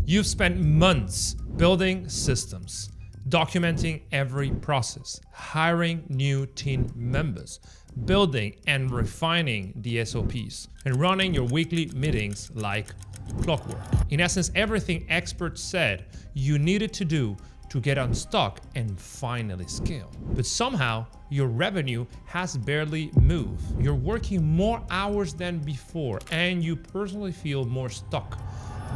You've spent months building systems, documenting every process, hiring new team members, building and refining the SOPs, and running your weekly meetings like clockwork. In essence, everything experts said you needed to do to get unstuck and finally scale. But somehow, your revenue has barely moved. You're working more hours than before, and you personally feel more stuck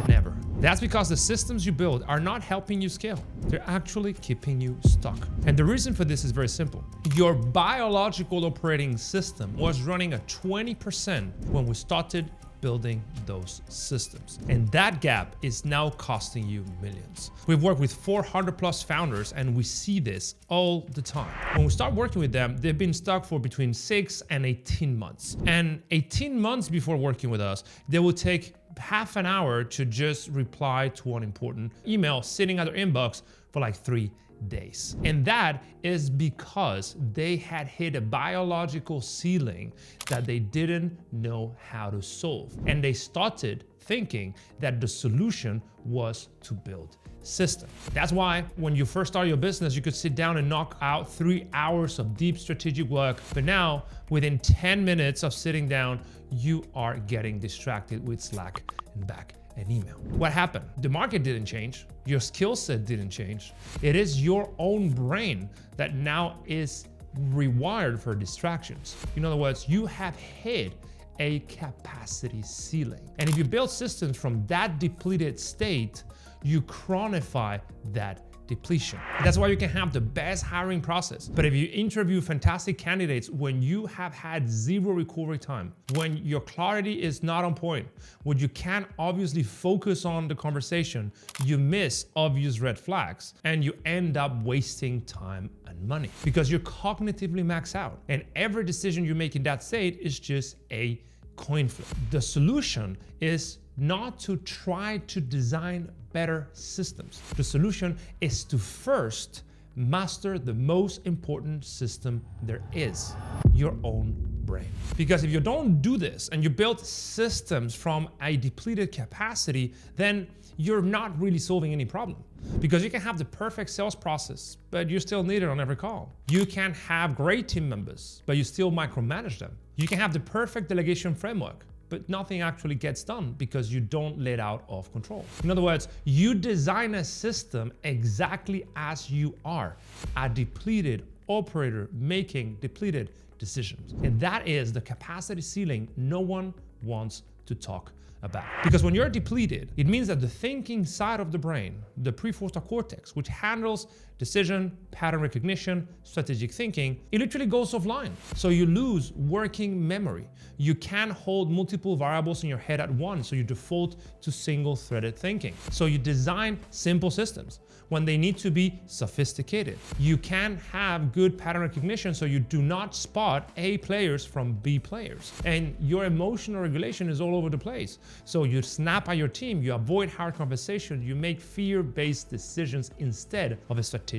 than ever. That's because the systems you build are not helping you scale. They're actually keeping you stuck. And the reason for this is very simple. Your biological operating system was running at 20% when we started building those systems. And that gap is now costing you millions. We've worked with 400 plus founders, and we see this all the time. When we start working with them, they've been stuck for between 6 and 18 months. And 18 months before working with us, they will take half an hour to just reply to an important email sitting at their inbox for like 3 days. And that is because they had hit a biological ceiling that they didn't know how to solve. And they started thinking that the solution was to build systems. That's why when you first start your business, you could sit down and knock out 3 hours of deep strategic work. But now, within 10 minutes of sitting down, you are getting distracted with Slack and back and email. What happened? The market didn't change. Your skill set didn't change. It is your own brain that now is rewired for distractions. In other words, you have hit a capacity ceiling. And if you build systems from that depleted state, you chronify that depletion. That's why you can have the best hiring process. But if you interview fantastic candidates when you have had zero recovery time, when your clarity is not on point, when you can't obviously focus on the conversation, you miss obvious red flags and you end up wasting time and money because you're cognitively maxed out. And every decision you make in that state is just a coin flip. The solution is not to try to design better systems. The solution is to first master the most important system there is, your own brain. Because if you don't do this and you build systems from a depleted capacity, then you're not really solving any problem. Because you can have the perfect sales process, but you still need it on every call. You can have great team members, but you still micromanage them. You can have the perfect delegation framework, but nothing actually gets done because you don't let out of control. In other words, you design a system exactly as you are, a depleted operator making depleted decisions. And that is the capacity ceiling no one wants to talk about. Because when you're depleted, it means that the thinking side of the brain, the prefrontal cortex, which handles decision, pattern recognition, strategic thinking, it literally goes offline. So you lose working memory. You can't hold multiple variables in your head at once, so you default to single-threaded thinking. So you design simple systems when they need to be sophisticated. You can have good pattern recognition, so you do not spot A players from B players. And your emotional regulation is all over the place. So you snap at your team, you avoid hard conversation, you make fear-based decisions instead of a strategic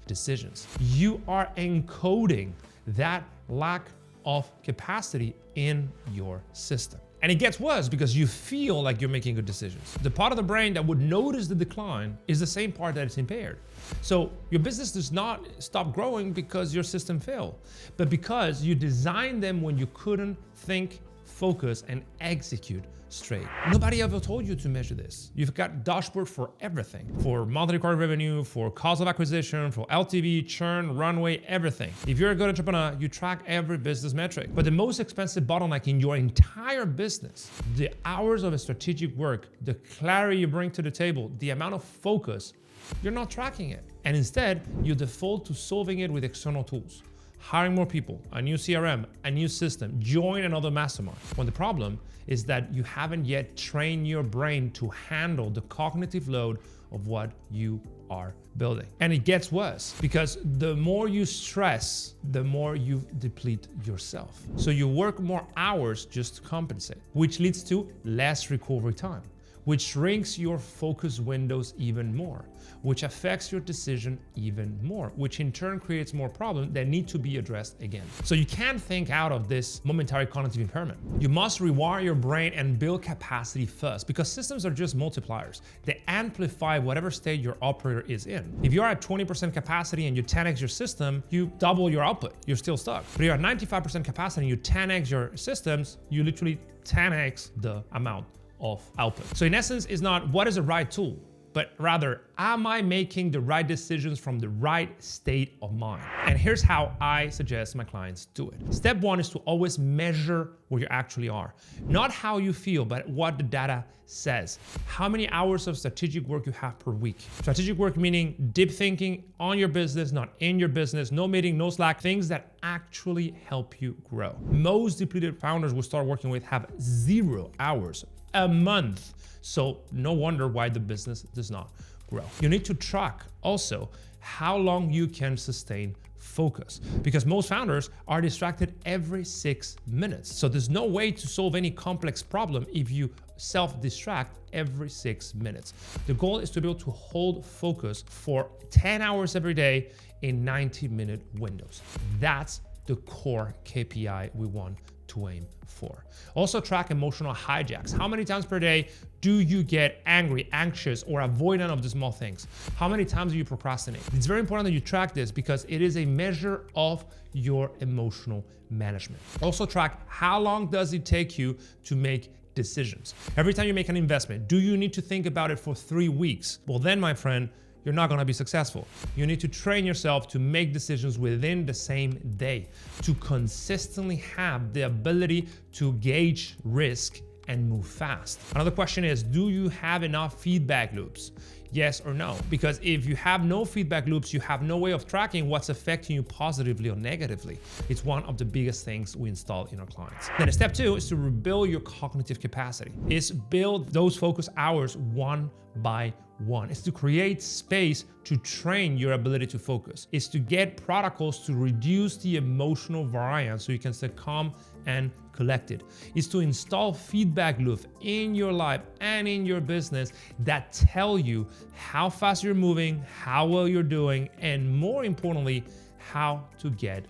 decisions. You are encoding that lack of capacity in your system. And it gets worse because you feel like you're making good decisions. The part of the brain that would notice the decline is the same part that is impaired. So your business does not stop growing because your system failed, but because you designed them when you couldn't think, focus, and execute straight. Nobody ever told you to measure this. You've got dashboard for everything, for monthly recurring revenue, for cost of acquisition, for LTV, churn, runway, everything. If you're a good entrepreneur, you track every business metric. But the most expensive bottleneck in your entire business, the hours of strategic work, the clarity you bring to the table, the amount of focus, you're not tracking it. And instead, you default to solving it with external tools. Hiring more people, a new CRM, a new system, join another mastermind. When the problem is that you haven't yet trained your brain to handle the cognitive load of what you are building. And it gets worse because the more you stress, the more you deplete yourself. So you work more hours just to compensate, which leads to less recovery time, which shrinks your focus windows even more, which affects your decision even more, which in turn creates more problems that need to be addressed again. So you can't think out of this momentary cognitive impairment. You must rewire your brain and build capacity first, because systems are just multipliers. They amplify whatever state your operator is in. If you're at 20% capacity and you 10x your system, you double your output. You're still stuck. But if you're at 95% capacity and you 10x your systems, you literally 10x the amount of output. So in essence, it's not what is the right tool, but rather, am I making the right decisions from the right state of mind? And here's how I suggest my clients do it. Step one is to always measure where you actually are. Not how you feel, but what the data says. How many hours of strategic work you have per week. Strategic work meaning deep thinking on your business, not in your business, no meeting, no Slack, things that actually help you grow. Most depleted founders we start working with have 0 hours a month. So no wonder why the business does not grow. You need to track also how long you can sustain focus, because most founders are distracted every 6 minutes. So there's no way to solve any complex problem if you self-distract every 6 minutes. The goal is to be able to hold focus for 10 hours every day in 90-minute windows. That's the core KPI we want to aim for. Also track emotional hijacks. How many times per day do you get angry, anxious, or avoidant of the small things? How many times do you procrastinate? It's very important that you track this because it is a measure of your emotional management. Also track how long does it take you to make decisions. Every time you make an investment, do you need to think about it for 3 weeks? Well, then, my friend, you're not going to be successful. You need to train yourself to make decisions within the same day, to consistently have the ability to gauge risk and move fast. Another question is, do you have enough feedback loops? Yes or no? Because if you have no feedback loops, you have no way of tracking what's affecting you positively or negatively. It's one of the biggest things we install in our clients. Then step two is to rebuild your cognitive capacity. It's build those focus hours one by one. It's to create space to train your ability to focus. It's to get protocols to reduce the emotional variance so you can stay calm and collected. It's to install feedback loops in your life and in your business that tell you how fast you're moving, how well you're doing, and more importantly, how to get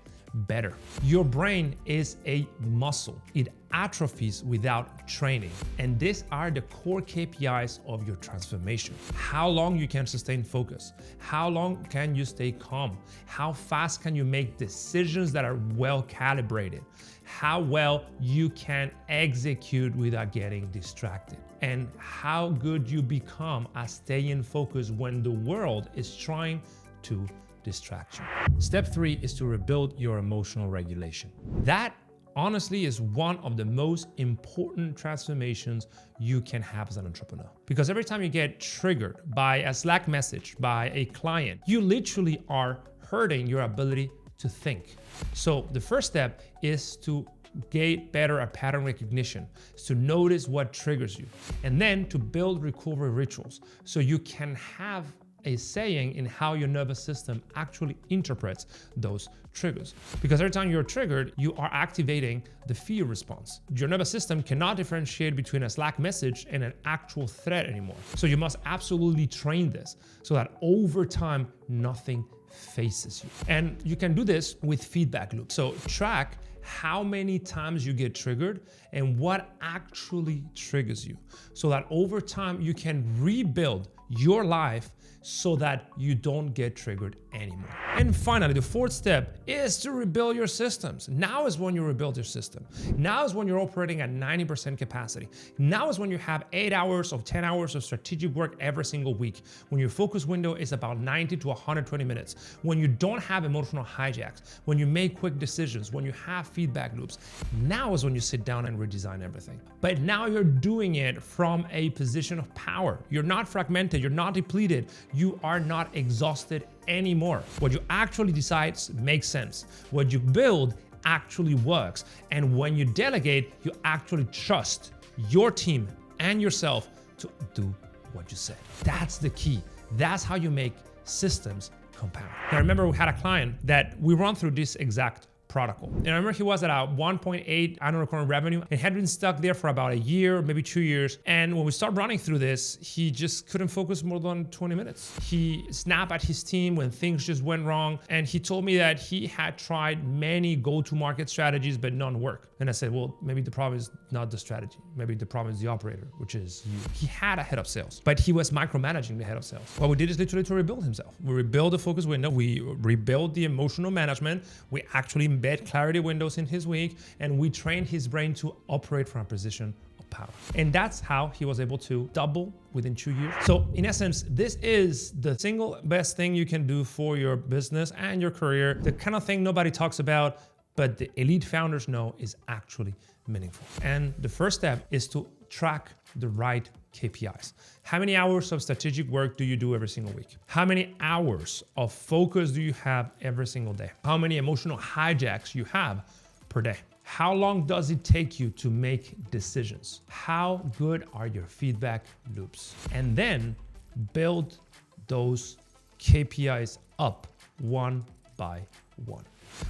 better. Your brain is a muscle. It atrophies without training. And these are the core KPIs of your transformation. How long you can sustain focus. How long can you stay calm? How fast can you make decisions that are well calibrated? How well you can execute without getting distracted. And how good you become at staying focused when the world is trying to distract you. Step three is to rebuild your emotional regulation. That honestly is one of the most important transformations you can have as an entrepreneur. Because every time you get triggered by a Slack message, by a client, you literally are hurting your ability to think. So the first step is to get better at pattern recognition, is to notice what triggers you, and then to build recovery rituals so you can have a saying in how your nervous system actually interprets those triggers. Because every time you're triggered, you are activating the fear response. Your nervous system cannot differentiate between a Slack message and an actual threat anymore. So you must absolutely train this so that over time, nothing faces you. And you can do this with feedback loops. So track how many times you get triggered and what actually triggers you so that over time you can rebuild your life so that you don't get triggered anymore. And finally, the fourth step is to rebuild your systems. Now is when you rebuild your system. Now is when you're operating at 90% capacity. Now is when you have 8 hours of 10 hours of strategic work every single week. When your focus window is about 90 to 120 minutes. When you don't have emotional hijacks. When you make quick decisions. When you have feedback loops. Now is when you sit down and redesign everything. But now you're doing it from a position of power. You're not fragmented. You're not depleted. You are not exhausted anymore. What you actually decide makes sense. What you build actually works. And when you delegate, you actually trust your team and yourself to do what you say. That's the key. That's how you make systems compound. Now, remember, we had a client that we run through this exact prodigal. And I remember he was at a 1.8 annual recurring revenue and had been stuck there for about a year, maybe 2 years. And when we started running through this, he just couldn't focus more than 20 minutes. He snapped at his team when things just went wrong. And he told me that he had tried many go-to-market strategies, but none work. And I said, well, maybe the problem is not the strategy. Maybe the problem is the operator, which is you. He had a head of sales, but he was micromanaging the head of sales. What we did is literally to rebuild himself. We rebuild the focus window. We rebuild the emotional management. We actually embed clarity windows in his week, and we train his brain to operate from a position of power. And that's how he was able to double within 2 years. So in essence, this is the single best thing you can do for your business and your career. The kind of thing nobody talks about, but the elite founders know is actually meaningful. And the first step is to track the right KPIs. How many hours of strategic work do you do every single week? How many hours of focus do you have every single day? How many emotional hijacks you have per day? How long does it take you to make decisions? How good are your feedback loops? And then build those KPIs up one by one.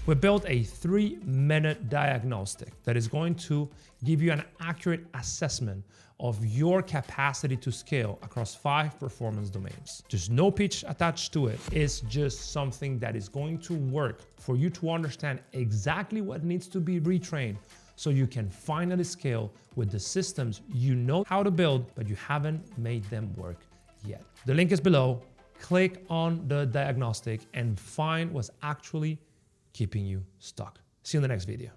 We built a 3-minute diagnostic that is going to give you an accurate assessment of your capacity to scale across 5 performance domains. There's no pitch attached to it. It's just something that is going to work for you to understand exactly what needs to be retrained so you can finally scale with the systems you know how to build, but you haven't made them work yet. The link is below. Click on the diagnostic and find what's actually keeping you stuck. See you in the next video.